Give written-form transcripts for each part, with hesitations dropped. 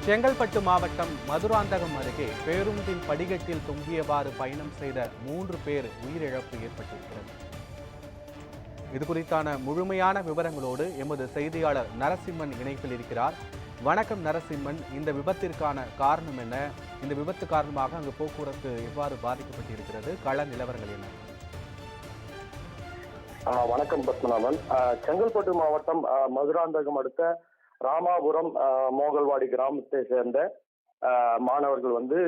செங்கல்பட்டு மாவட்டம் மதுராந்தகம் அருகே பேருந்தின் படிக்கட்டில் தொங்கியவாறு பயணம் செய்த 3 பேர் உயிரிழப்பு ஏற்பட்டிருக்கிறது. இதுகுறித்தான முழுமையான விவரங்களோடு எமது செய்தியாளர் நரசிம்மன் இணைப்பில் இருக்கிறார். வணக்கம் நரசிம்மன், இந்த விபத்திற்கான காரணம் என்ன? இந்த விபத்து காரணமாக அங்கு போக்குவரத்து எவ்வாறு பாதிக்கப்பட்டிருக்கிறது? கள நிலவரங்கள் என்ன? வணக்கம் பத்மநாபன். செங்கல்பட்டு மாவட்டம் மதுராந்தகம் அடுத்த ராமாபுரம் மோகல்வாடி கிராமத்தை சேர்ந்த மாணவர்கள் வந்து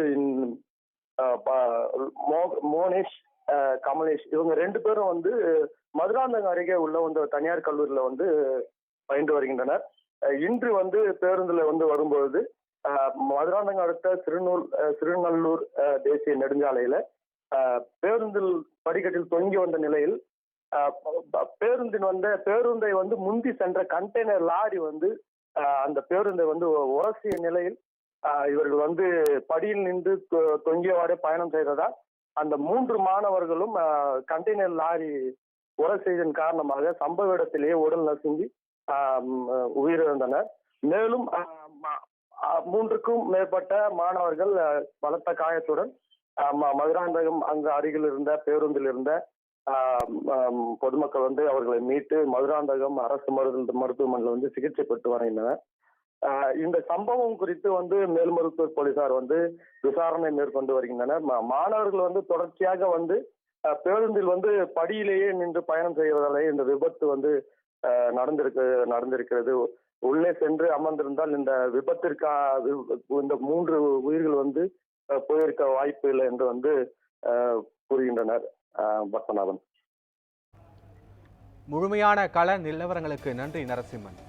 மோனேஷ், கமலேஷ் இவங்க 2 பேரும் வந்து மதுராந்தகம் அருகே உள்ள வந்து தனியார் கல்லூரியில வந்து பயின்று வருகின்றனர். இன்று வந்து பேருந்துல வந்து வரும்பொழுது மதுராந்தகம் அடுத்த திருநல்லூர் தேசிய நெடுஞ்சாலையில பேருந்தில் படிக்கட்டில் தொங்கி வந்த நிலையில் பேருந்தை வந்து முந்தி சென்ற கண்டெய்னர் லாரி வந்து அந்த பேருந்தை வந்து உரசிய நிலையில் இவர்கள் வந்து படியில் நின்று தொங்கியவாறு பயணம் செய்ததால் அந்த 3 மாணவர்களும் கண்டெய்னர் லாரி உரசியதன் காரணமாக சம்பவ இடத்திலேயே உடல் நசுங்கி உயிரிழந்தனர். மேலும் 3க்கும் மேற்பட்ட மாணவர்கள் பலத்த காயத்துடன் மதுராந்தகம் அங்கு அருகில் இருந்த பேருந்தில் இருந்த பொதுமக்கள் வந்து அவர்களை மீட்டு மதுராந்தகம் அரசு மருத்துவமனையில் வந்து சிகிச்சை பெற்று வருகின்றனர். இந்த சம்பவம் குறித்து வந்து மேல்மருத்துவ போலீசார் வந்து விசாரணை மேற்கொண்டு வருகின்றனர். மாணவர்கள் வந்து தொடர்ச்சியாக வந்து பேருந்தில் வந்து படியிலேயே நின்று பயணம் செய்வதாலே இந்த விபத்து வந்து நடந்திருக்கிறது. உள்ளே சென்று அமர்ந்திருந்தால் இந்த இந்த 3 உயிர்கள் வந்து போயிருக்க வாய்ப்பு இல்லை என்று வந்து கூறுகின்றனர். பத்மநாபன். முழுமையான கள நிலவரங்களுக்கு நன்றி நரசிம்மன்.